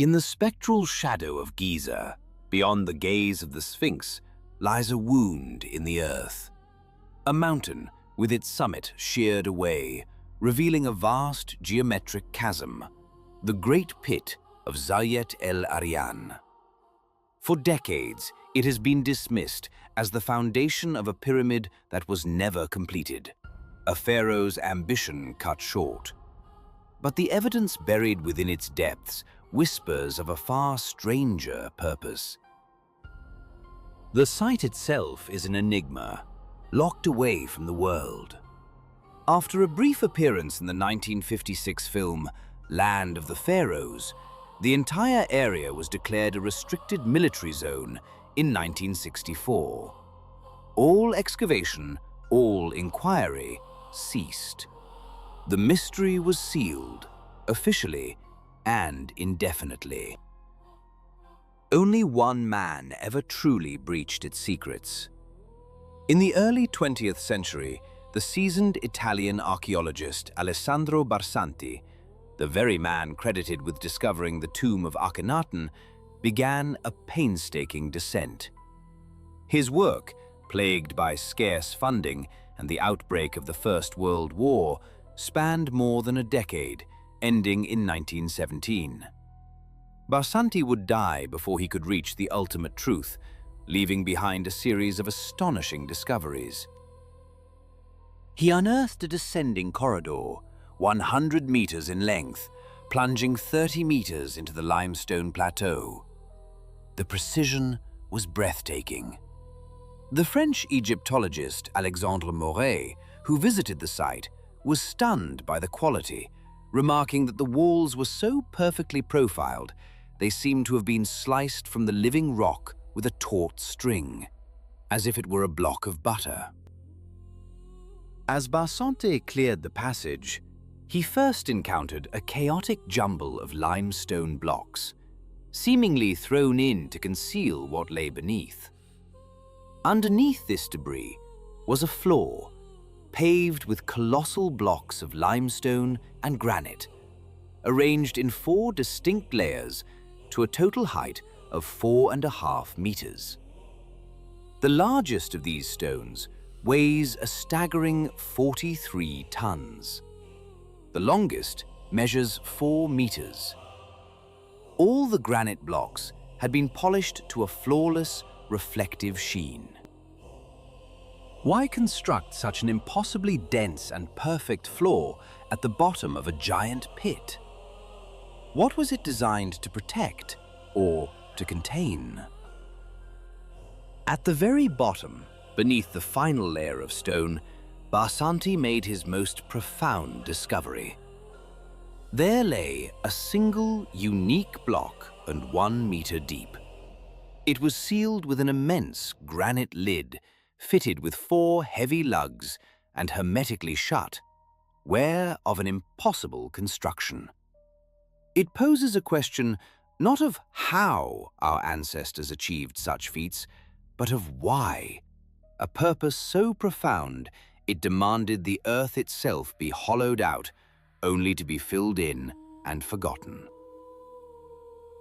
In the spectral shadow of Giza, beyond the gaze of the Sphinx, lies a wound in the earth. A mountain with its summit sheared away, revealing a vast geometric chasm, the Great Pit of Zayet el Aryan. For decades, it has been dismissed as the foundation of a pyramid that was never completed, a pharaoh's ambition cut short. But the evidence buried within its depths whispers of a far stranger purpose. The site itself is an enigma, locked away from the world. After a brief appearance in the 1956 film Land of the Pharaohs, the entire area was declared a restricted military zone in 1964. All excavation, all inquiry ceased. The mystery was sealed, officially and indefinitely. Only one man ever truly breached its secrets. In the early 20th century, the seasoned Italian archaeologist Alessandro Barsanti, the very man credited with discovering the tomb of Akhenaten, began a painstaking descent. His work, plagued by scarce funding and the outbreak of the First World War, spanned more than a decade, ending in 1917. Barsanti would die before he could reach the ultimate truth, leaving behind a series of astonishing discoveries. He unearthed a descending corridor, 100 meters in length, plunging 30 meters into the limestone plateau. The precision was breathtaking. The French Egyptologist Alexandre Moret, who visited the site, was stunned by the quality, remarking that the walls were so perfectly profiled they seemed to have been sliced from the living rock with a taut string, as if it were a block of butter. As Barsanti cleared the passage, he first encountered a chaotic jumble of limestone blocks, seemingly thrown in to conceal what lay beneath. Underneath this debris was a floor, paved with colossal blocks of limestone and granite, arranged in 4 distinct layers to a total height of 4.5 meters. The largest of these stones weighs a staggering 43 tons. The longest measures 4 meters. All the granite blocks had been polished to a flawless, reflective sheen. Why construct such an impossibly dense and perfect floor at the bottom of a giant pit? What was it designed to protect or to contain? At the very bottom, beneath the final layer of stone, Barsanti made his most profound discovery. There lay a single, unique block and 1 meter deep. It was sealed with an immense granite lid, fitted with 4 heavy lugs and hermetically shut, ware of an impossible construction. It poses a question not of how our ancestors achieved such feats, but of why, a purpose so profound it demanded the earth itself be hollowed out, only to be filled in and forgotten.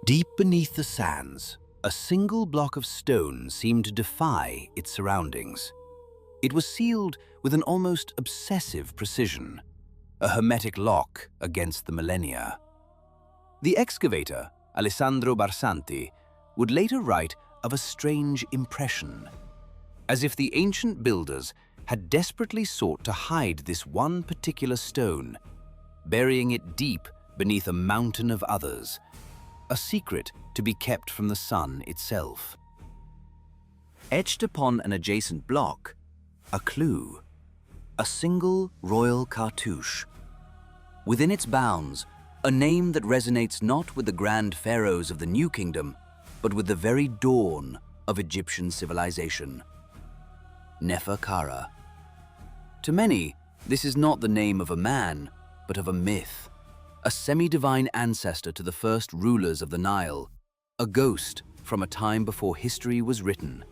Deep beneath the sands, a single block of stone seemed to defy its surroundings. It was sealed with an almost obsessive precision, a hermetic lock against the millennia. The excavator, Alessandro Barsanti, would later write of a strange impression, as if the ancient builders had desperately sought to hide this one particular stone, burying it deep beneath a mountain of others, a secret to be kept from the sun itself. Etched upon an adjacent block, a clue, a single royal cartouche. Within its bounds, a name that resonates not with the grand pharaohs of the New Kingdom, but with the very dawn of Egyptian civilization. Neferkara. To many, this is not the name of a man, but of a myth, a semi-divine ancestor to the first rulers of the Nile, a ghost from a time before history was written.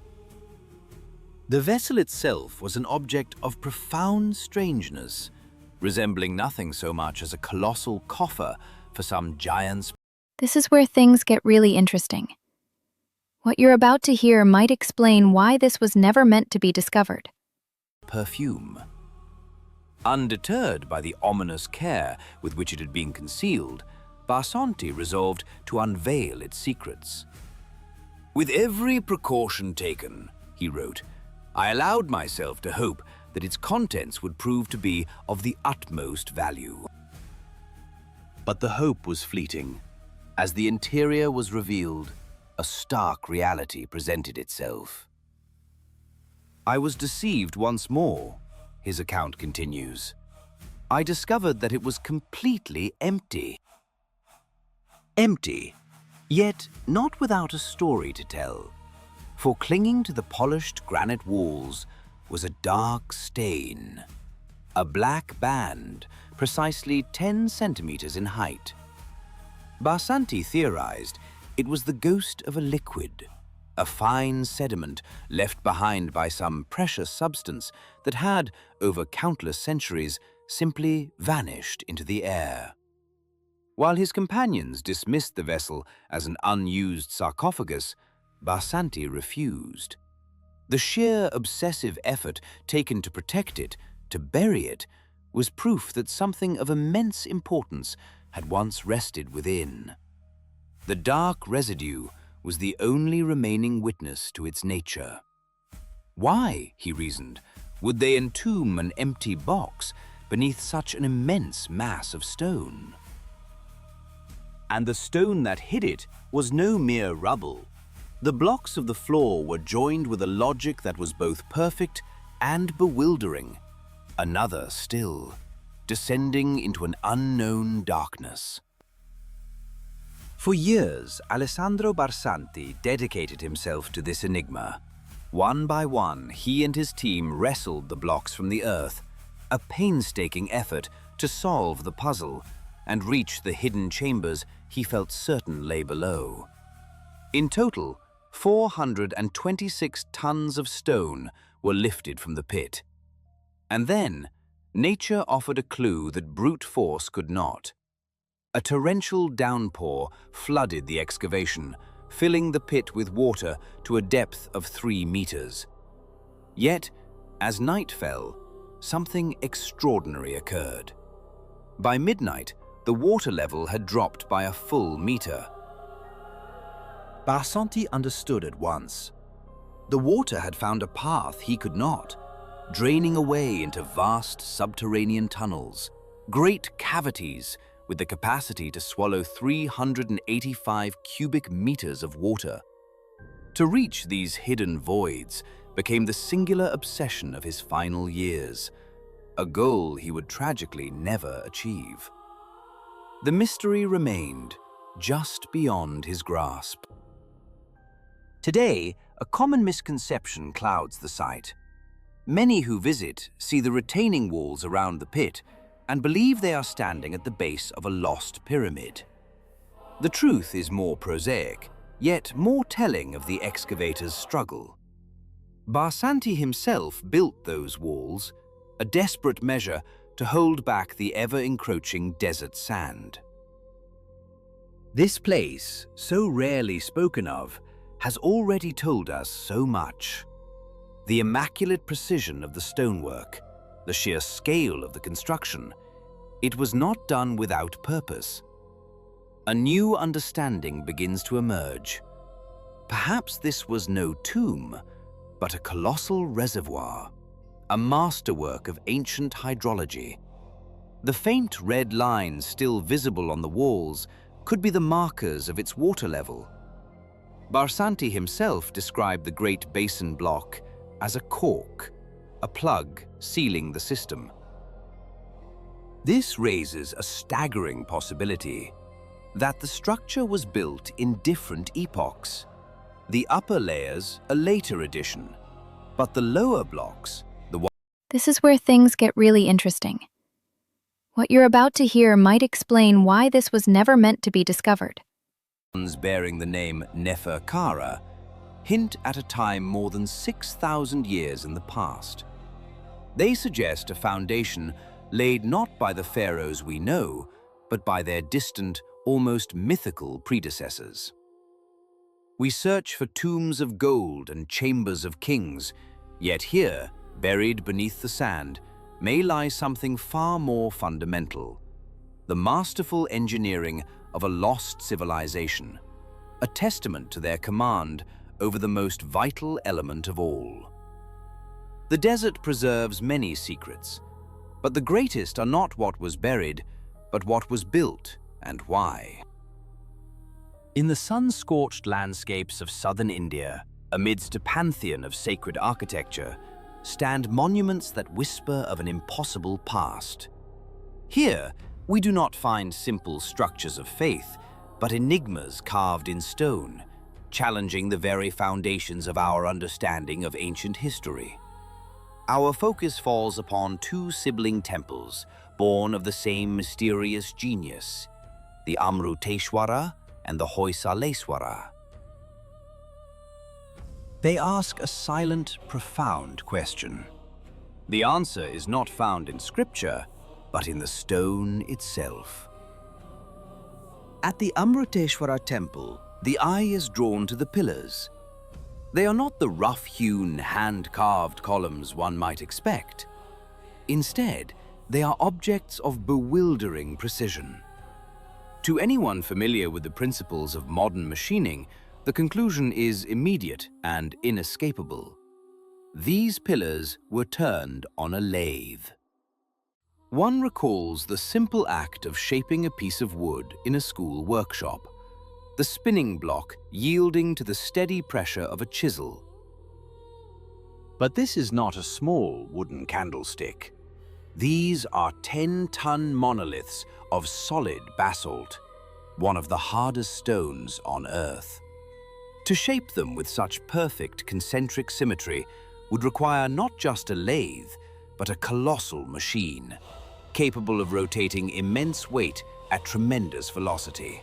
The vessel itself was an object of profound strangeness, resembling nothing so much as a colossal coffer for some giant's This is where things get really interesting. What you're about to hear might explain why this was never meant to be discovered. Perfume. Undeterred by the ominous care with which it had been concealed, Basanti resolved to unveil its secrets. "With every precaution taken," he wrote, "I allowed myself to hope that its contents would prove to be of the utmost value." But the hope was fleeting. As the interior was revealed, a stark reality presented itself. "I was deceived once more," his account continues. "I discovered that it was completely empty. Empty, yet not without a story to tell, for clinging to the polished granite walls was a dark stain, a black band precisely 10 centimeters in height. Basanti theorized it was the ghost of a liquid, a fine sediment left behind by some precious substance that had, over countless centuries, simply vanished into the air. While his companions dismissed the vessel as an unused sarcophagus, Basanti refused. The sheer obsessive effort taken to protect it, to bury it, was proof that something of immense importance had once rested within. The dark residue was the only remaining witness to its nature. Why, he reasoned, would they entomb an empty box beneath such an immense mass of stone? And the stone that hid it was no mere rubble. The blocks of the floor were joined with a logic that was both perfect and bewildering. Another still, descending into an unknown darkness. For years, Alessandro Barsanti dedicated himself to this enigma. One by one, he and his team wrestled the blocks from the earth, a painstaking effort to solve the puzzle and reach the hidden chambers he felt certain lay below. In total, 426 tons of stone were lifted from the pit. And then, nature offered a clue that brute force could not. A torrential downpour flooded the excavation, filling the pit with water to a depth of 3 meters. Yet, as night fell, something extraordinary occurred. By midnight, the water level had dropped by a full meter. Barsanti understood at once. The water had found a path he could not, draining away into vast subterranean tunnels, great cavities with the capacity to swallow 385 cubic meters of water. To reach these hidden voids became the singular obsession of his final years, a goal he would tragically never achieve. The mystery remained just beyond his grasp. Today, a common misconception clouds the site. Many who visit see the retaining walls around the pit and believe they are standing at the base of a lost pyramid. The truth is more prosaic, yet more telling of the excavator's struggle. Barsanti himself built those walls, a desperate measure to hold back the ever-encroaching desert sand. This place, so rarely spoken of, has already told us so much. The immaculate precision of the stonework, the sheer scale of the construction, it was not done without purpose. A new understanding begins to emerge. Perhaps this was no tomb, but a colossal reservoir, a masterwork of ancient hydrology. The faint red lines still visible on the walls could be the markers of its water level. Barsanti himself described the Great Basin block as a cork, a plug sealing the system. This raises a staggering possibility that the structure was built in different epochs. The upper layers a later addition, but the lower blocks, This is where things get really interesting. What you're about to hear might explain why this was never meant to be discovered. ones bearing the name Neferkara, hint at a time more than 6,000 years in the past. They suggest a foundation laid not by the pharaohs we know, but by their distant, almost mythical predecessors. We search for tombs of gold and chambers of kings, yet here, buried beneath the sand, may lie something far more fundamental: the masterful engineering of a lost civilization, a testament to their command over the most vital element of all. The desert preserves many secrets, but the greatest are not what was buried, but what was built and why. In the sun-scorched landscapes of southern India, amidst a pantheon of sacred architecture, stand monuments that whisper of an impossible past. Here, we do not find simple structures of faith, but enigmas carved in stone, challenging the very foundations of our understanding of ancient history. Our focus falls upon two sibling temples, born of the same mysterious genius, the Amruteshwara and the Hoysaleswara. They ask a silent, profound question. The answer is not found in scripture, but in the stone itself. At the Amruteshwara temple, the eye is drawn to the pillars. They are not the rough-hewn, hand-carved columns one might expect. Instead, they are objects of bewildering precision. To anyone familiar with the principles of modern machining, the conclusion is immediate and inescapable. These pillars were turned on a lathe. One recalls the simple act of shaping a piece of wood in a school workshop, the spinning block yielding to the steady pressure of a chisel. But this is not a small wooden candlestick. These are 10-ton monoliths of solid basalt, one of the hardest stones on Earth. To shape them with such perfect concentric symmetry would require not just a lathe, but a colossal machine, capable of rotating immense weight at tremendous velocity.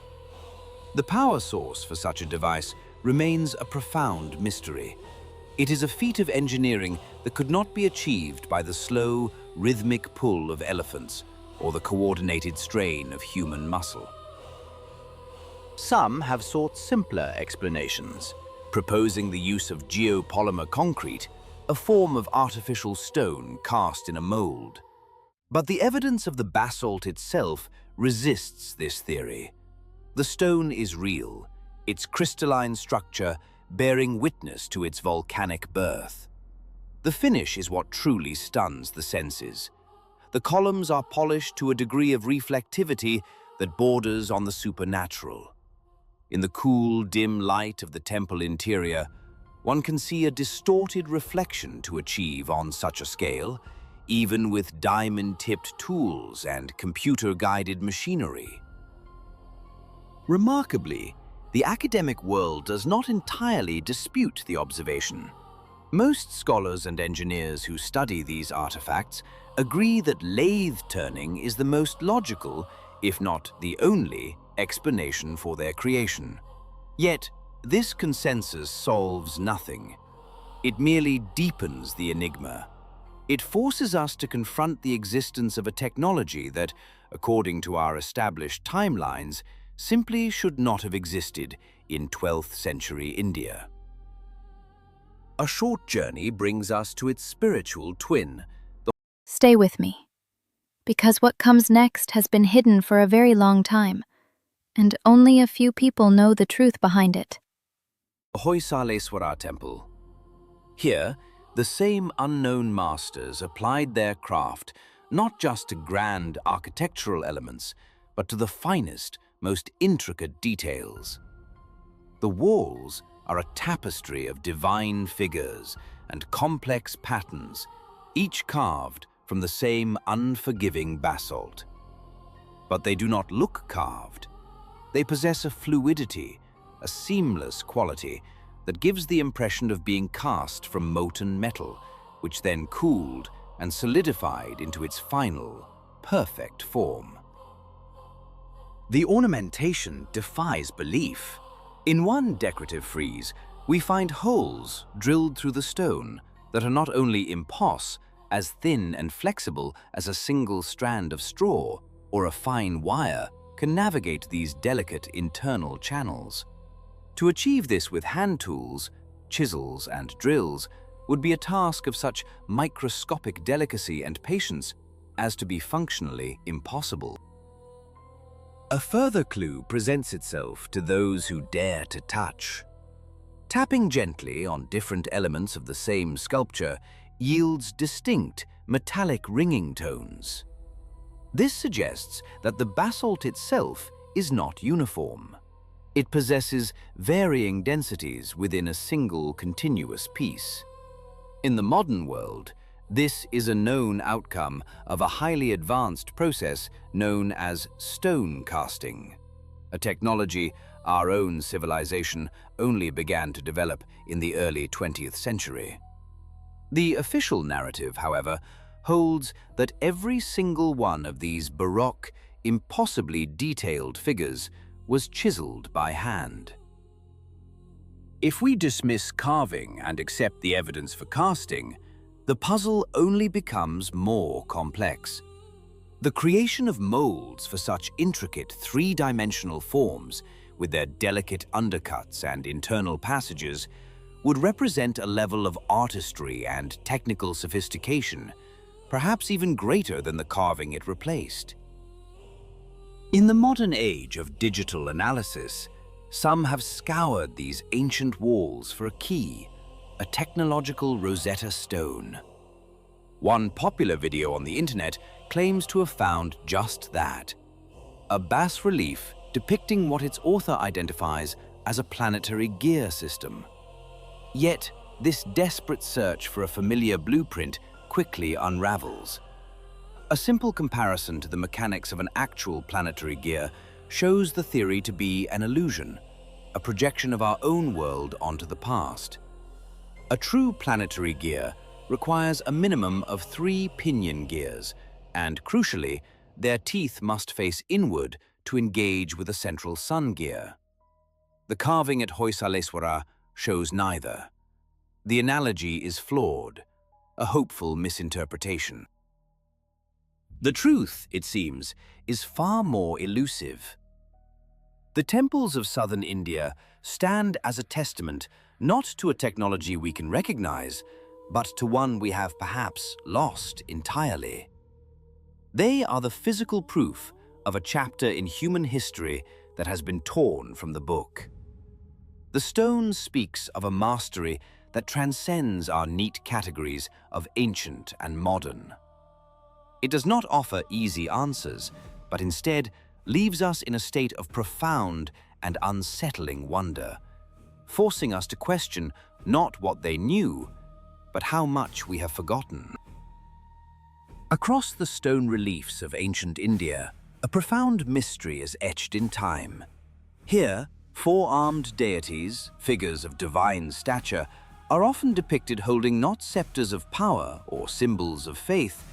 The power source for such a device remains a profound mystery. It is a feat of engineering that could not be achieved by the slow, rhythmic pull of elephants or the coordinated strain of human muscle. Some have sought simpler explanations, proposing the use of geopolymer concrete, a form of artificial stone cast in a mold. But the evidence of the basalt itself resists this theory. The stone is real, its crystalline structure bearing witness to its volcanic birth. The finish is what truly stuns the senses. The columns are polished to a degree of reflectivity that borders on the supernatural. In the cool, dim light of the temple interior, one can see a distorted reflection to achieve on such a scale, even with diamond-tipped tools and computer-guided machinery. Remarkably, the academic world does not entirely dispute the observation. Most scholars and engineers who study these artifacts agree that lathe turning is the most logical, if not the only, explanation for their creation. Yet, this consensus solves nothing. It merely deepens the enigma. It forces us to confront the existence of a technology that, according to our established timelines, simply should not have existed in 12th century India. A short journey brings us to its spiritual twin. Stay with me, because what comes next has been hidden for a very long time, and only a few people know the truth behind it. The Hoysaleswara temple. Here, the same unknown masters applied their craft not just to grand architectural elements, but to the finest, most intricate details. The walls are a tapestry of divine figures and complex patterns, each carved from the same unforgiving basalt. But they do not look carved. They possess a fluidity, a seamless quality that gives the impression of being cast from molten metal, which then cooled and solidified into its final, perfect form. The ornamentation defies belief. In one decorative frieze, we find holes drilled through the stone that are not only impossible, as thin and flexible as a single strand of straw or a fine wire, can navigate these delicate internal channels. To achieve this with hand tools, chisels, and drills would be a task of such microscopic delicacy and patience as to be functionally impossible. A further clue presents itself to those who dare to touch. Tapping gently on different elements of the same sculpture yields distinct, metallic ringing tones. This suggests that the basalt itself is not uniform. It possesses varying densities within a single continuous piece. In the modern world, this is a known outcome of a highly advanced process known as stone casting, a technology our own civilization only began to develop in the early 20th century. The official narrative, however, holds that every single one of these baroque, impossibly detailed figures was chiseled by hand. If we dismiss carving and accept the evidence for casting, the puzzle only becomes more complex. The creation of molds for such intricate three-dimensional forms, with their delicate undercuts and internal passages, would represent a level of artistry and technical sophistication, perhaps even greater than the carving it replaced. In the modern age of digital analysis, some have scoured these ancient walls for a key, a technological Rosetta Stone. One popular video on the internet claims to have found just that, a bas-relief depicting what its author identifies as a planetary gear system. Yet, this desperate search for a familiar blueprint quickly unravels. A simple comparison to the mechanics of an actual planetary gear shows the theory to be an illusion, a projection of our own world onto the past. A true planetary gear requires a minimum of 3 pinion gears, and crucially, their teeth must face inward to engage with a central sun gear. The carving at Hoysala shows neither. The analogy is flawed, a hopeful misinterpretation. The truth, it seems, is far more elusive. The temples of southern India stand as a testament not to a technology we can recognize, but to one we have perhaps lost entirely. They are the physical proof of a chapter in human history that has been torn from the book. The stone speaks of a mastery that transcends our neat categories of ancient and modern. It does not offer easy answers, but instead leaves us in a state of profound and unsettling wonder, forcing us to question not what they knew, but how much we have forgotten. Across the stone reliefs of ancient India, a profound mystery is etched in time. Here, 4-armed deities, figures of divine stature, are often depicted holding not scepters of power or symbols of faith,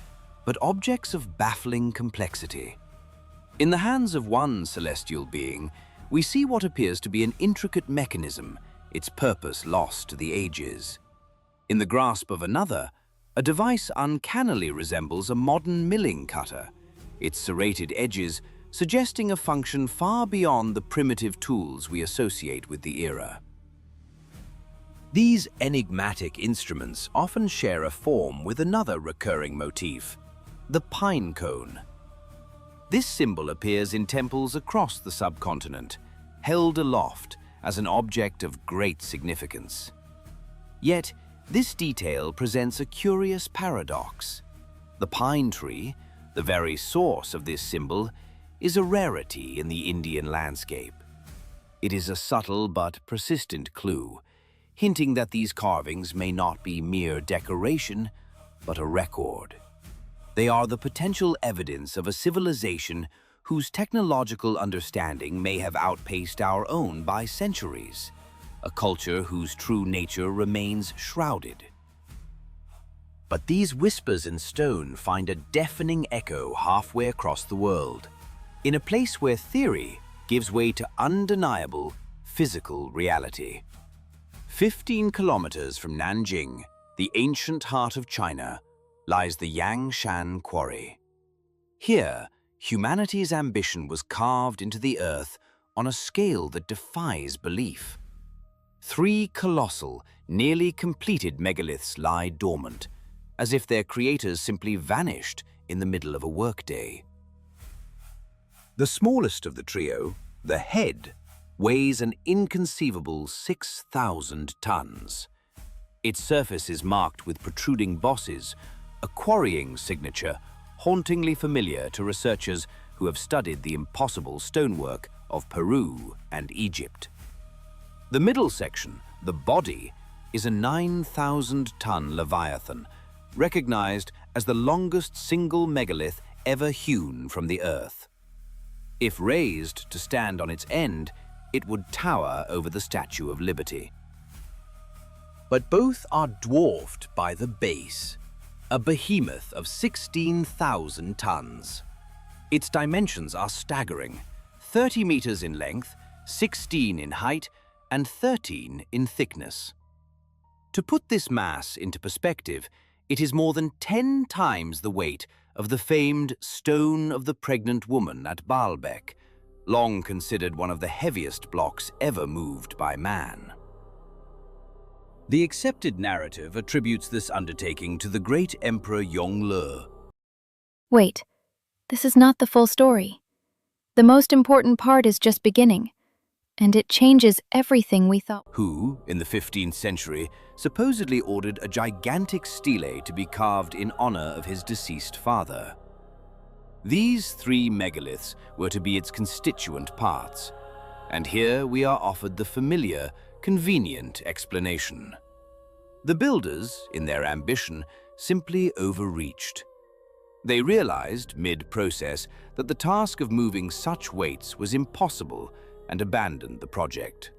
but objects of baffling complexity. In the hands of one celestial being, we see what appears to be an intricate mechanism, its purpose lost to the ages. In the grasp of another, a device uncannily resembles a modern milling cutter, its serrated edges suggesting a function far beyond the primitive tools we associate with the era. These enigmatic instruments often share a form with another recurring motif, the pine cone. This symbol appears in temples across the subcontinent, held aloft as an object of great significance. Yet, this detail presents a curious paradox. The pine tree, the very source of this symbol, is a rarity in the Indian landscape. It is a subtle but persistent clue, hinting that these carvings may not be mere decoration, but a record. They are the potential evidence of a civilization whose technological understanding may have outpaced our own by centuries, a culture whose true nature remains shrouded. But these whispers in stone find a deafening echo halfway across the world, in a place where theory gives way to undeniable physical reality. 15 kilometers from Nanjing, the ancient heart of China, lies the Yangshan Quarry. Here, humanity's ambition was carved into the earth on a scale that defies belief. 3 colossal, nearly completed megaliths lie dormant, as if their creators simply vanished in the middle of a workday. The smallest of the trio, the head, weighs an inconceivable 6,000 tons. Its surface is marked with protruding bosses, a quarrying signature hauntingly familiar to researchers who have studied the impossible stonework of Peru and Egypt. The middle section, the body, is a 9,000-ton leviathan, recognized as the longest single megalith ever hewn from the earth. If raised to stand on its end, it would tower over the Statue of Liberty. But both are dwarfed by the base, a behemoth of 16,000 tons. Its dimensions are staggering: 30 meters in length, 16 in height, and 13 in thickness. To put this mass into perspective, it is more than 10 times the weight of the famed Stone of the Pregnant Woman at Baalbek, long considered one of the heaviest blocks ever moved by man. The accepted narrative attributes this undertaking to the great Emperor Yongle. Wait, this is not the full story. The most important part is just beginning, and it changes everything we thought. Who, in the 15th century, supposedly ordered a gigantic stele to be carved in honor of his deceased father. These 3 megaliths were to be its constituent parts, and here we are offered the familiar, convenient explanation. The builders, in their ambition, simply overreached. They realized, mid-process, that the task of moving such weights was impossible and abandoned the project.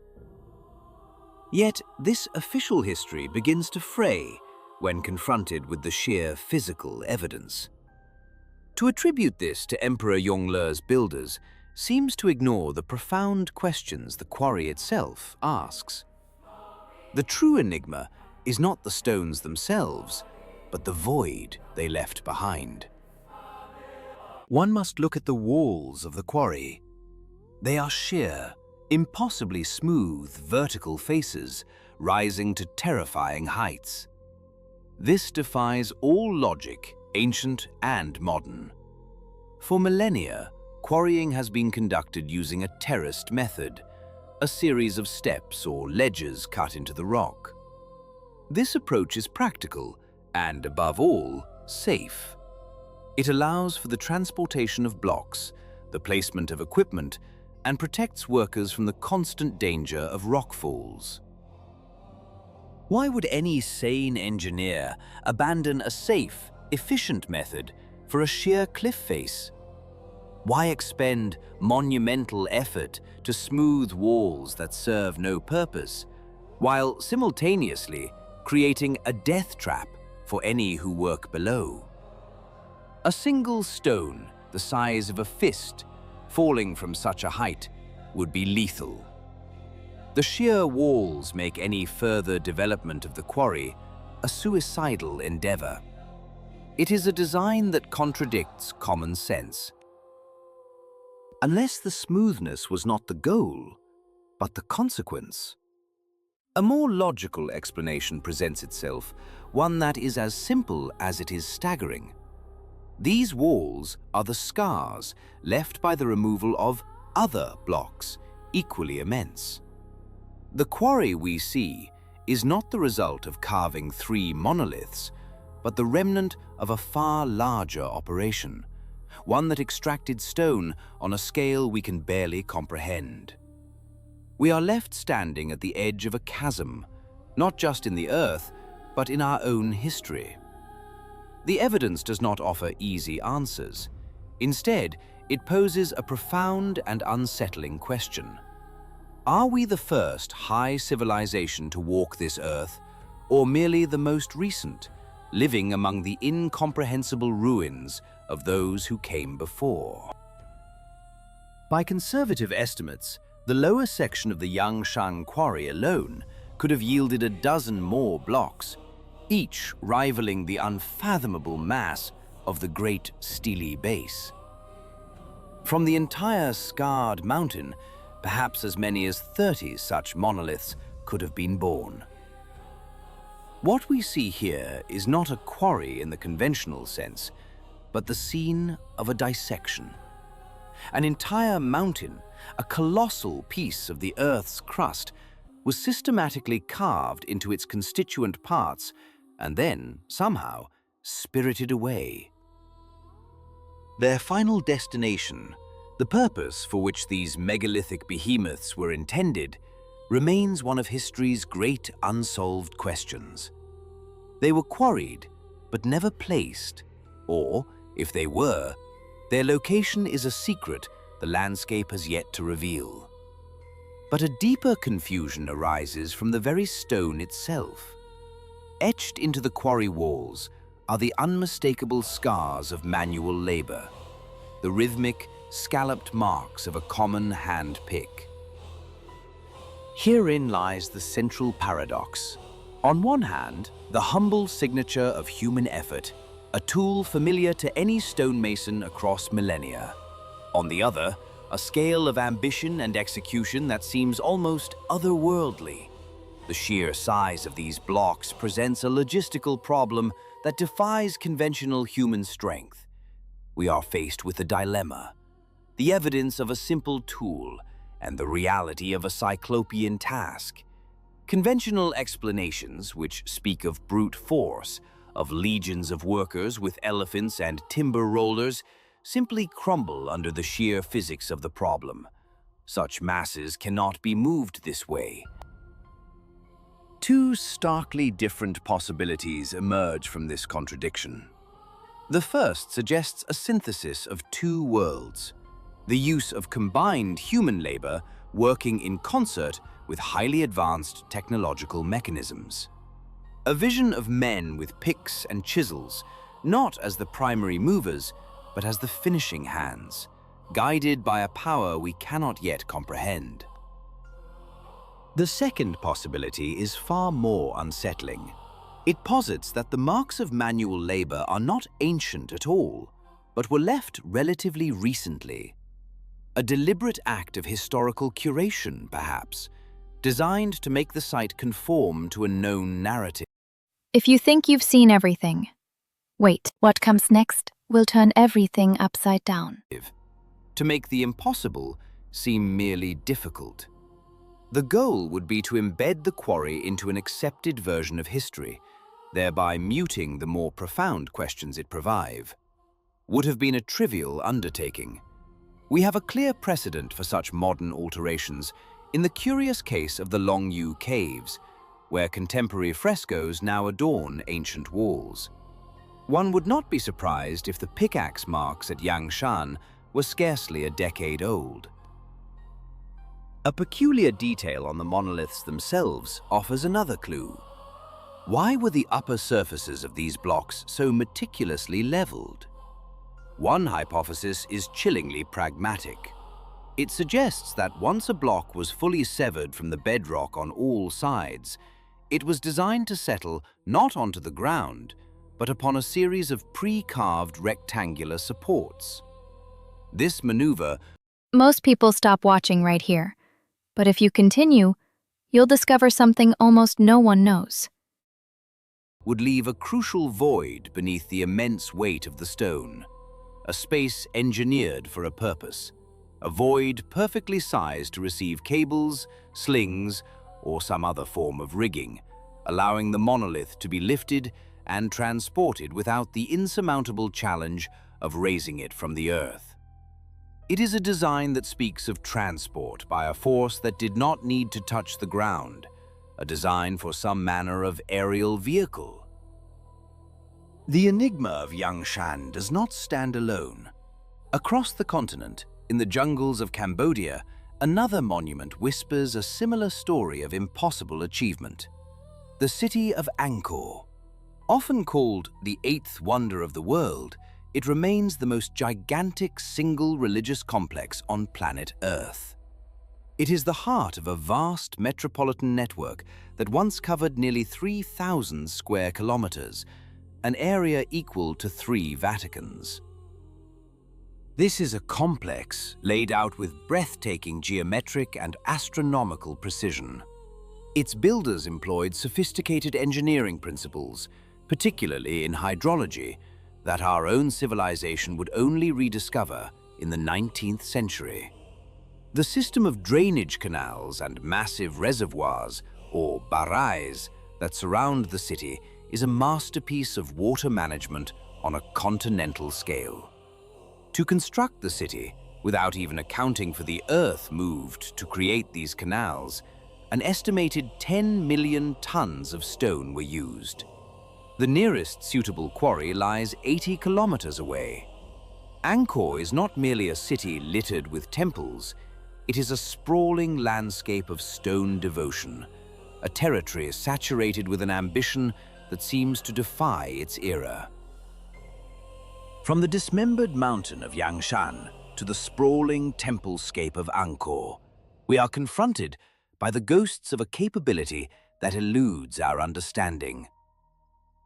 Yet this official history begins to fray when confronted with the sheer physical evidence. To attribute this to Emperor Yongle's builders seems to ignore the profound questions the quarry itself asks. The true enigma is not the stones themselves, but the void they left behind. One must look at the walls of the quarry. They are sheer, impossibly smooth vertical faces rising to terrifying heights. This defies all logic, ancient and modern. For millennia, quarrying has been conducted using a terraced method, a series of steps or ledges cut into the rock. This approach is practical and, above all, safe. It allows for the transportation of blocks, the placement of equipment, and protects workers from the constant danger of rockfalls. Why would any sane engineer abandon a safe, efficient method for a sheer cliff face? Why expend monumental effort to smooth walls that serve no purpose, while simultaneously creating a death trap for any who work below? A single stone the size of a fist falling from such a height would be lethal. The sheer walls make any further development of the quarry a suicidal endeavor. It is a design that contradicts common sense. Unless the smoothness was not the goal, but the consequence. A more logical explanation presents itself, one that is as simple as it is staggering. These walls are the scars left by the removal of other blocks, equally immense. The quarry we see is not the result of carving 3 monoliths, but the remnant of a far larger operation, one that extracted stone on a scale we can barely comprehend. We are left standing at the edge of a chasm, not just in the earth, but in our own history. The evidence does not offer easy answers. Instead, it poses a profound and unsettling question. Are we the first high civilization to walk this earth, or merely the most recent, living among the incomprehensible ruins of those who came before? By conservative estimates, the lower section of the Yangshan quarry alone could have yielded a dozen more blocks, each rivaling the unfathomable mass of the great steely base. From the entire scarred mountain, perhaps as many as 30 such monoliths could have been born. What we see here is not a quarry in the conventional sense, but the scene of a dissection. An entire mountain, a colossal piece of the Earth's crust, was systematically carved into its constituent parts and then, somehow, spirited away. Their final destination, the purpose for which these megalithic behemoths were intended, remains one of history's great unsolved questions. They were quarried, but never placed, or, if they were, their location is a secret the landscape has yet to reveal. But a deeper confusion arises from the very stone itself. Etched into the quarry walls are the unmistakable scars of manual labor, the rhythmic, scalloped marks of a common hand pick. Herein lies the central paradox. On one hand, the humble signature of human effort, a tool familiar to any stonemason across millennia. On the other, a scale of ambition and execution that seems almost otherworldly. The sheer size of these blocks presents a logistical problem that defies conventional human strength. We are faced with a dilemma: the evidence of a simple tool and the reality of a cyclopean task. Conventional explanations, which speak of brute force, of legions of workers with elephants and timber rollers, simply crumble under the sheer physics of the problem. Such masses cannot be moved this way. Two starkly different possibilities emerge from this contradiction. The first suggests a synthesis of two worlds: the use of combined human labor working in concert with highly advanced technological mechanisms. A vision of men with picks and chisels, not as the primary movers, but as the finishing hands, guided by a power we cannot yet comprehend. The second possibility is far more unsettling. It posits that the marks of manual labor are not ancient at all, but were left relatively recently. A deliberate act of historical curation, perhaps, designed to make the site conform to a known narrative. If you think you've seen everything, wait, what comes next will turn everything upside down. To make the impossible seem merely difficult. The goal would be to embed the quarry into an accepted version of history, thereby muting the more profound questions it provides. Would have been a trivial undertaking. We have a clear precedent for such modern alterations in the curious case of the Longyu Caves, where contemporary frescoes now adorn ancient walls. One would not be surprised if the pickaxe marks at Yangshan were scarcely a decade old. A peculiar detail on the monoliths themselves offers another clue. Why were the upper surfaces of these blocks so meticulously leveled? One hypothesis is chillingly pragmatic. It suggests that once a block was fully severed from the bedrock on all sides, it was designed to settle not onto the ground, but upon a series of pre-carved rectangular supports. This maneuver— Most people stop watching right here, but if you continue, you'll discover something almost no one knows. Would leave a crucial void beneath the immense weight of the stone, a space engineered for a purpose, a void perfectly sized to receive cables, slings, or some other form of rigging, allowing the monolith to be lifted and transported without the insurmountable challenge of raising it from the earth. It is a design that speaks of transport by a force that did not need to touch the ground, a design for some manner of aerial vehicle. The enigma of Yangshan does not stand alone. Across the continent, in the jungles of Cambodia, another monument whispers a similar story of impossible achievement. The city of Angkor. Often called the eighth wonder of the world, it remains the most gigantic single religious complex on planet Earth. It is the heart of a vast metropolitan network that once covered nearly 3,000 square kilometers, an area equal to 3 Vaticans. This is a complex laid out with breathtaking geometric and astronomical precision. Its builders employed sophisticated engineering principles, particularly in hydrology, that our own civilization would only rediscover in the 19th century. The system of drainage canals and massive reservoirs, or barais, that surround the city is a masterpiece of water management on a continental scale. To construct the city, without even accounting for the earth moved to create these canals, an estimated 10 million tons of stone were used. The nearest suitable quarry lies 80 kilometers away. Angkor is not merely a city littered with temples, it is a sprawling landscape of stone devotion, a territory saturated with an ambition that seems to defy its era. From the dismembered mountain of Yangshan to the sprawling templescape of Angkor, we are confronted by the ghosts of a capability that eludes our understanding.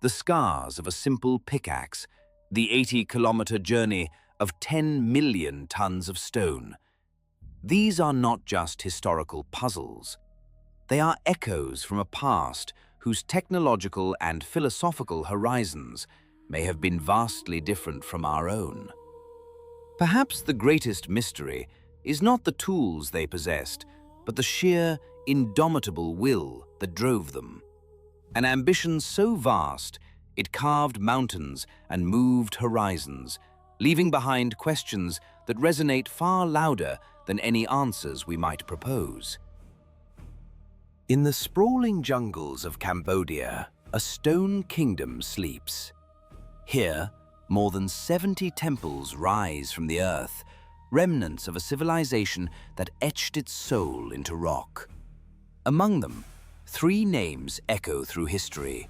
The scars of a simple pickaxe, the 80-kilometer journey of 10 million tons of stone. These are not just historical puzzles. They are echoes from a past whose technological and philosophical horizons may have been vastly different from our own. Perhaps the greatest mystery is not the tools they possessed, but the sheer, indomitable will that drove them. An ambition so vast, it carved mountains and moved horizons, leaving behind questions that resonate far louder than any answers we might propose. In the sprawling jungles of Cambodia, a stone kingdom sleeps. Here, more than 70 temples rise from the earth, remnants of a civilization that etched its soul into rock. Among them, 3 names echo through history: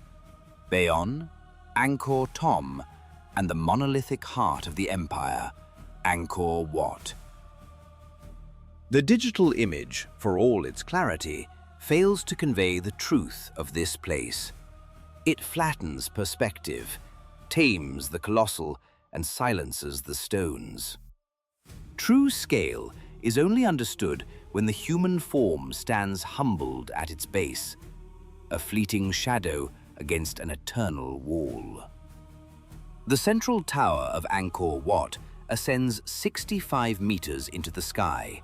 Bayon, Angkor Thom, and the monolithic heart of the empire, Angkor Wat. The digital image, for all its clarity, fails to convey the truth of this place. It flattens perspective, tames the colossal, and silences the stones. True scale is only understood when the human form stands humbled at its base, a fleeting shadow against an eternal wall. The central tower of Angkor Wat ascends 65 meters into the sky,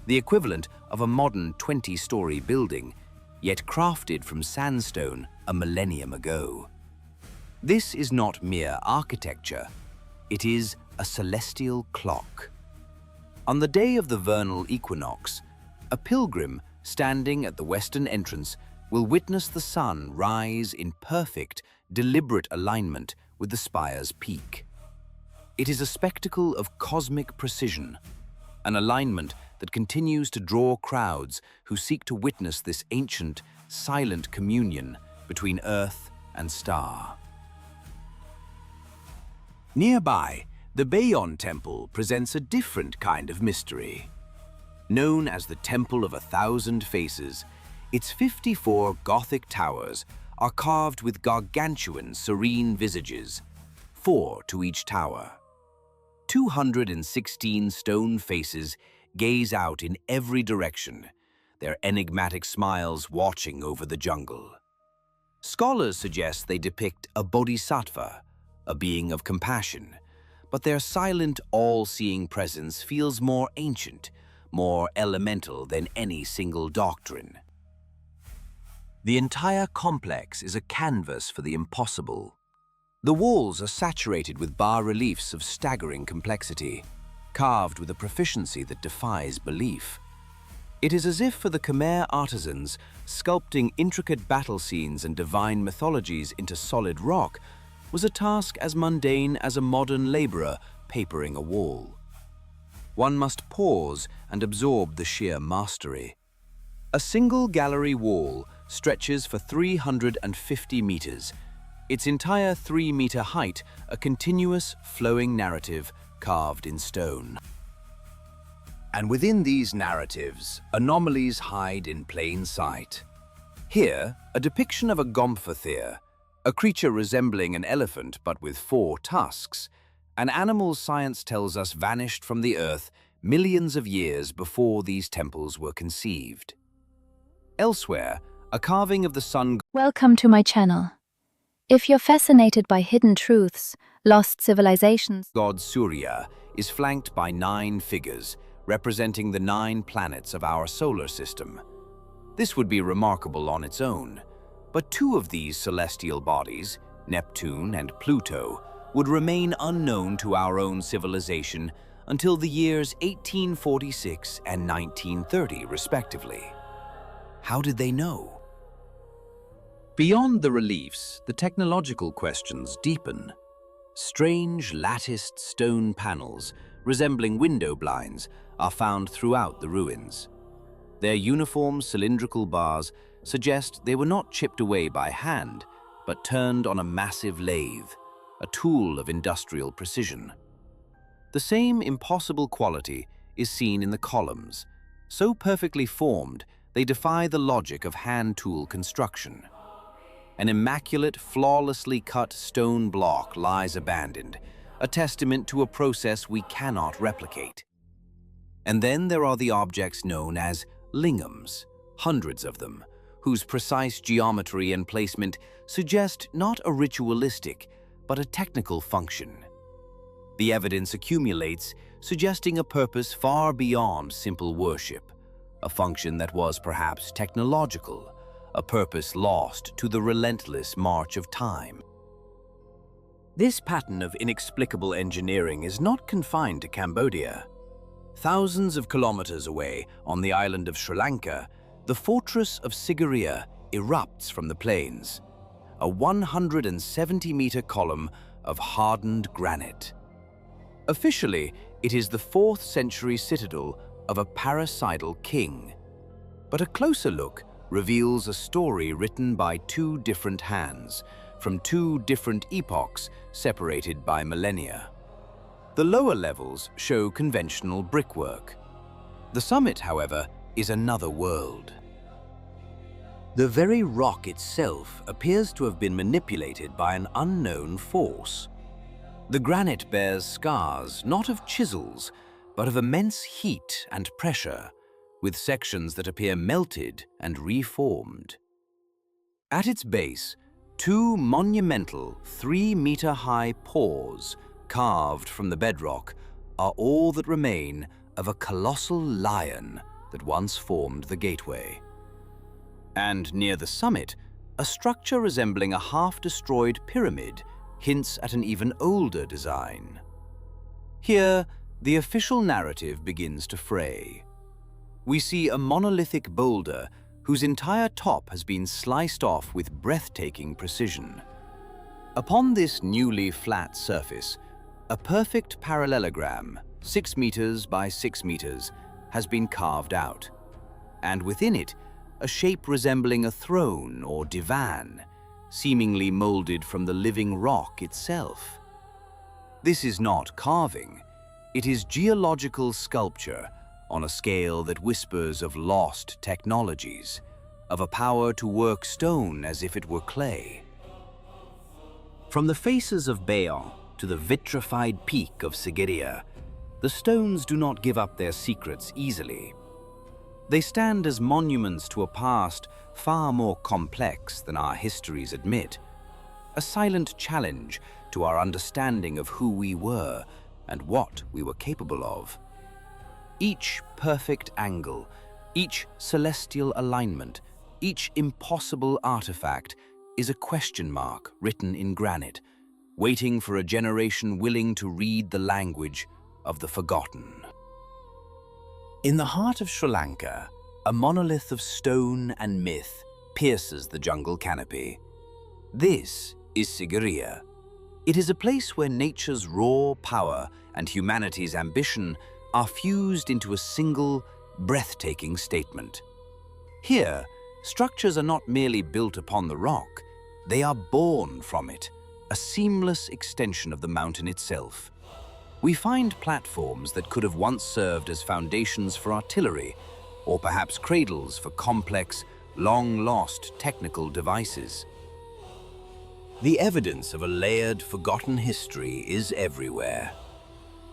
the equivalent of a modern 20-story building, yet crafted from sandstone a millennium ago. This is not mere architecture, it is a celestial clock. On the day of the vernal equinox, a pilgrim standing at the western entrance will witness the sun rise in perfect, deliberate alignment with the spire's peak. It is a spectacle of cosmic precision, an alignment that continues to draw crowds who seek to witness this ancient, silent communion between earth and star. Nearby, the Bayon Temple presents a different kind of mystery. Known as the Temple of 1,000 Faces, its 54 Gothic towers are carved with gargantuan, serene visages, 4 to each tower. 216 stone faces gaze out in every direction, their enigmatic smiles watching over the jungle. Scholars suggest they depict a bodhisattva, a being of compassion, but their silent, all-seeing presence feels more ancient, more elemental than any single doctrine. The entire complex is a canvas for the impossible. The walls are saturated with bas-reliefs of staggering complexity, carved with a proficiency that defies belief. It is as if for the Khmer artisans, sculpting intricate battle scenes and divine mythologies into solid rock was a task as mundane as a modern laborer papering a wall. One must pause and absorb the sheer mastery. A single gallery wall stretches for 350 meters, its entire 3-meter height a continuous, flowing narrative carved in stone. And within these narratives, anomalies hide in plain sight. Here, a depiction of a gomphothir, a creature resembling an elephant but with 4 tusks, An animal science tells us vanished from the earth millions of years before these temples were conceived. Elsewhere, a carving of the sun Welcome to my channel. If you're fascinated by hidden truths, lost civilizations, god Surya is flanked by 9 figures, representing the 9 planets of our solar system. This would be remarkable on its own, but 2 of these celestial bodies, Neptune and Pluto, would remain unknown to our own civilization until the years 1846 and 1930, respectively. How did they know? Beyond the reliefs, the technological questions deepen. Strange latticed stone panels, resembling window blinds, are found throughout the ruins. Their uniform cylindrical bars suggest they were not chipped away by hand, but turned on a massive lathe, a tool of industrial precision. The same impossible quality is seen in the columns. So perfectly formed, they defy the logic of hand tool construction. An immaculate, flawlessly cut stone block lies abandoned, a testament to a process we cannot replicate. And then there are the objects known as lingams, hundreds of them, whose precise geometry and placement suggest not a ritualistic, but a technical function. The evidence accumulates, suggesting a purpose far beyond simple worship, a function that was perhaps technological, a purpose lost to the relentless march of time. This pattern of inexplicable engineering is not confined to Cambodia. Thousands of kilometers away, on the island of Sri Lanka, the fortress of Sigiriya erupts from the plains, a 170-meter column of hardened granite. Officially, it is the 4th century citadel of a parricidal king. But a closer look reveals a story written by 2 different hands, from 2 different epochs separated by millennia. The lower levels show conventional brickwork. The summit, however, is another world. The very rock itself appears to have been manipulated by an unknown force. The granite bears scars not of chisels, but of immense heat and pressure, with sections that appear melted and reformed. At its base, 2 monumental 3-meter-high paws, carved from the bedrock, are all that remain of a colossal lion that once formed the gateway. And near the summit, a structure resembling a half-destroyed pyramid hints at an even older design. Here, the official narrative begins to fray. We see a monolithic boulder whose entire top has been sliced off with breathtaking precision. Upon this newly flat surface, a perfect parallelogram, 6 meters by 6 meters, has been carved out, and within it, a shape resembling a throne or divan, seemingly molded from the living rock itself. This is not carving, it is geological sculpture on a scale that whispers of lost technologies, of a power to work stone as if it were clay. From the faces of Bayon to the vitrified peak of Sigiriya, the stones do not give up their secrets easily. They stand as monuments to a past far more complex than our histories admit, a silent challenge to our understanding of who we were and what we were capable of. Each perfect angle, each celestial alignment, each impossible artifact is a question mark written in granite, waiting for a generation willing to read the language of the forgotten. In the heart of Sri Lanka, a monolith of stone and myth pierces the jungle canopy. This is Sigiriya. It is a place where nature's raw power and humanity's ambition are fused into a single, breathtaking statement. Here, structures are not merely built upon the rock, they are born from it, a seamless extension of the mountain itself. We find platforms that could have once served as foundations for artillery, or perhaps cradles for complex, long-lost technical devices. The evidence of a layered, forgotten history is everywhere.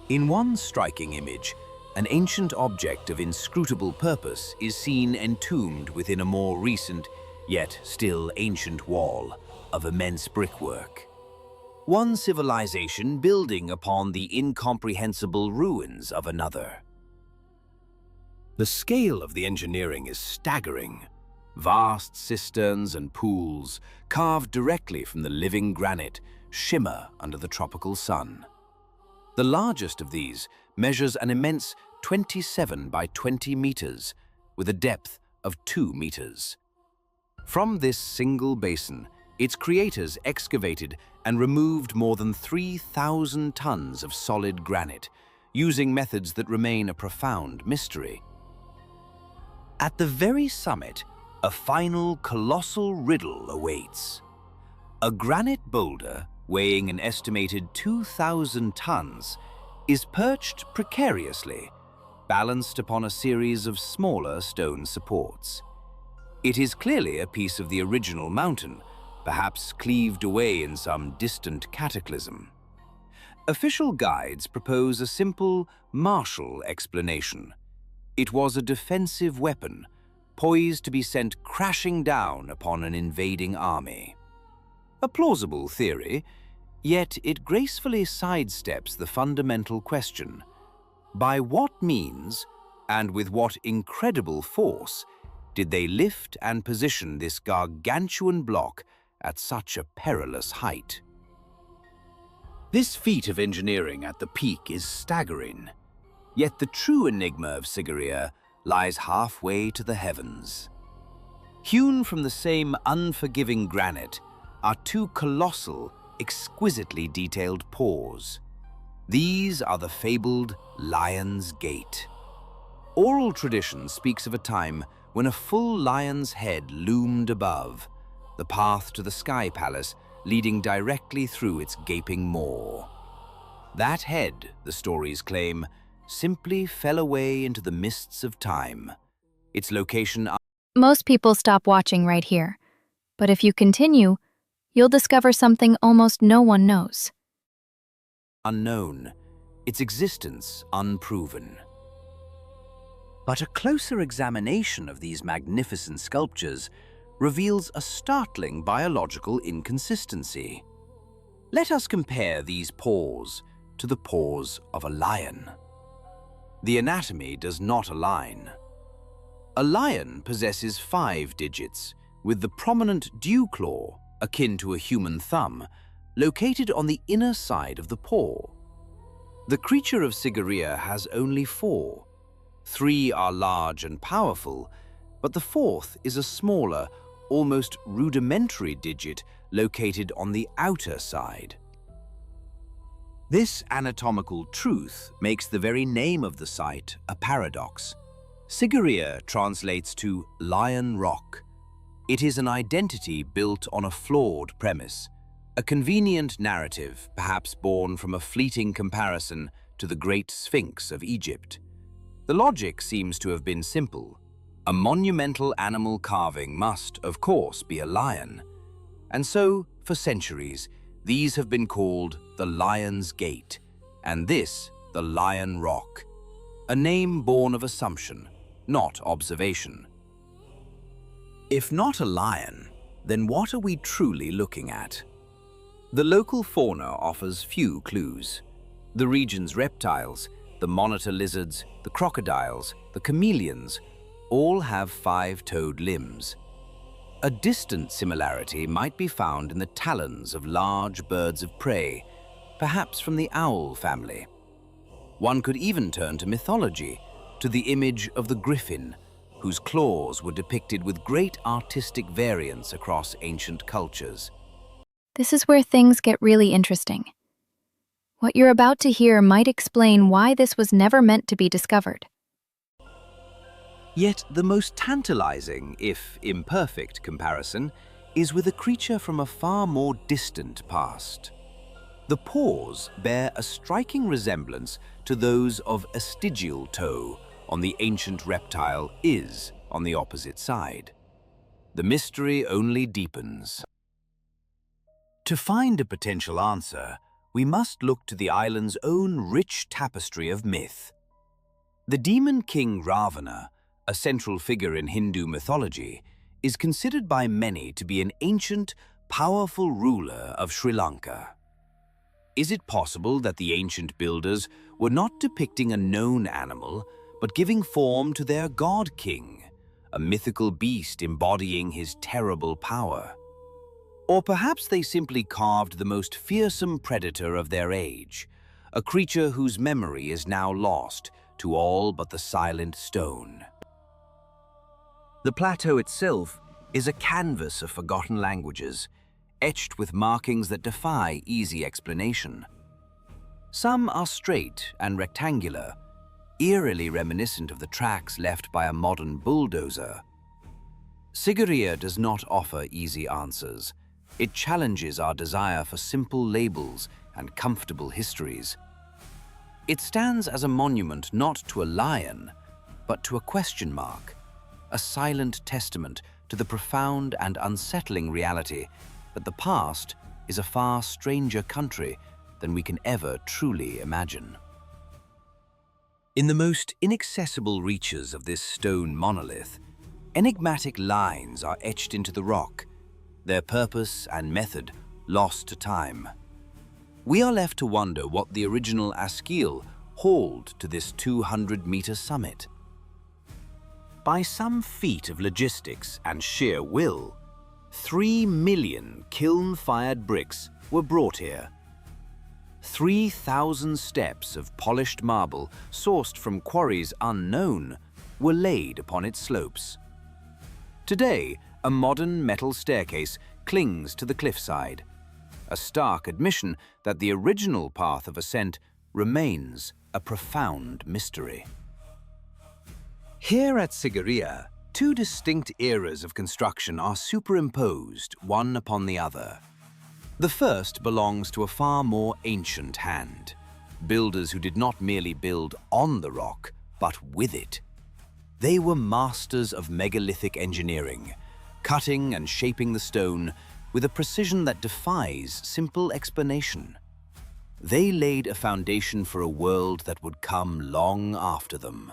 In one striking image, an ancient object of inscrutable purpose is seen entombed within a more recent, yet still ancient wall of immense brickwork. One civilization building upon the incomprehensible ruins of another. The scale of the engineering is staggering. Vast cisterns and pools, carved directly from the living granite, shimmer under the tropical sun. The largest of these measures an immense 27 by 20 meters, with a depth of 2 meters. From this single basin, its creators excavated and removed more than 3,000 tons of solid granite, using methods that remain a profound mystery. At the very summit, a final colossal riddle awaits. A granite boulder, weighing an estimated 2,000 tons, is perched precariously, balanced upon a series of smaller stone supports. It is clearly a piece of the original mountain, perhaps cleaved away in some distant cataclysm. Official guides propose a simple, martial explanation. It was a defensive weapon, poised to be sent crashing down upon an invading army. A plausible theory, yet it gracefully sidesteps the fundamental question: by what means, and with what incredible force, did they lift and position this gargantuan block at such a perilous height? This feat of engineering at the peak is staggering, yet the true enigma of Sigiriya lies halfway to the heavens. Hewn from the same unforgiving granite are two colossal, exquisitely detailed paws. These are the fabled Lion's Gate. Oral tradition speaks of a time when a full lion's head loomed above, the path to the Sky Palace leading directly through its gaping maw. That head, the stories claim, simply fell away into the mists of time. Its location... Most people stop watching right here, but if you continue, you'll discover something almost no one knows. Unknown, its existence unproven. But a closer examination of these magnificent sculptures reveals a startling biological inconsistency. Let us compare these paws to the paws of a lion. The anatomy does not align. A lion possesses 5 digits, with the prominent dew claw, akin to a human thumb, located on the inner side of the paw. The creature of Sigiriya has only 4. 3 are large and powerful, but the 4th is a smaller, almost rudimentary digit located on the outer side. This anatomical truth makes the very name of the site a paradox. Sigiriya translates to Lion Rock. It is an identity built on a flawed premise, a convenient narrative perhaps born from a fleeting comparison to the Great Sphinx of Egypt. The logic seems to have been simple. A monumental animal carving must, of course, be a lion. And so, for centuries, these have been called the Lion's Gate, and this the Lion Rock, a name born of assumption, not observation. If not a lion, then what are we truly looking at? The local fauna offers few clues. The region's reptiles, the monitor lizards, the crocodiles, the chameleons, all have 5-toed limbs. A distant similarity might be found in the talons of large birds of prey, perhaps from the owl family. One could even turn to mythology, to the image of the griffin, whose claws were depicted with great artistic variance across ancient cultures. This is where things get really interesting. What you're about to hear might explain why this was never meant to be discovered. Yet the most tantalizing, if imperfect, comparison is with a creature from a far more distant past. The paws bear a striking resemblance to those of a stygial toe on the ancient reptile Is on the opposite side. The mystery only deepens. To find a potential answer, we must look to the island's own rich tapestry of myth. The demon king Ravana, a central figure in Hindu mythology, is considered by many to be an ancient, powerful ruler of Sri Lanka. Is it possible that the ancient builders were not depicting a known animal, but giving form to their god king, a mythical beast embodying his terrible power? Or perhaps they simply carved the most fearsome predator of their age, a creature whose memory is now lost to all but the silent stone. The plateau itself is a canvas of forgotten languages, etched with markings that defy easy explanation. Some are straight and rectangular, eerily reminiscent of the tracks left by a modern bulldozer. Sigiriya does not offer easy answers. It challenges our desire for simple labels and comfortable histories. It stands as a monument not to a lion, but to a question mark, a silent testament to the profound and unsettling reality that the past is a far stranger country than we can ever truly imagine. In the most inaccessible reaches of this stone monolith, enigmatic lines are etched into the rock, their purpose and method lost to time. We are left to wonder what the original Askil hauled to this 200-meter summit. By some feat of logistics and sheer will, 3 million kiln-fired bricks were brought here. 3,000 steps of polished marble sourced from quarries unknown were laid upon its slopes. Today, a modern metal staircase clings to the cliffside, a stark admission that the original path of ascent remains a profound mystery. Here at Sigiriya, two distinct eras of construction are superimposed one upon the other. The first belongs to a far more ancient hand, builders who did not merely build on the rock, but with it. They were masters of megalithic engineering, cutting and shaping the stone with a precision that defies simple explanation. They laid a foundation for a world that would come long after them.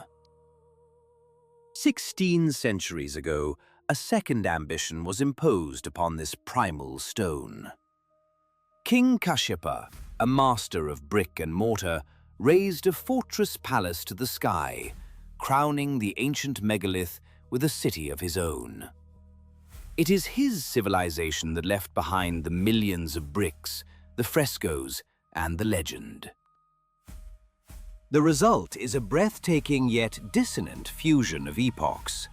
16 centuries ago, a second ambition was imposed upon this primal stone. King Kashyapa, a master of brick and mortar, raised a fortress palace to the sky, crowning the ancient megalith with a city of his own. It is his civilization that left behind the millions of bricks, the frescoes, and the legend. The result is a breathtaking yet dissonant fusion of epochs.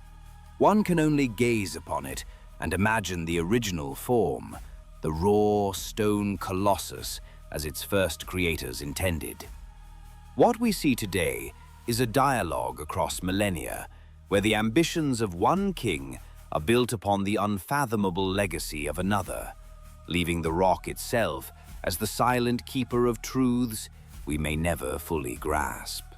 One can only gaze upon it and imagine the original form, the raw stone colossus as its first creators intended. What we see today is a dialogue across millennia, where the ambitions of one king are built upon the unfathomable legacy of another, leaving the rock itself as the silent keeper of truths we may never fully grasp.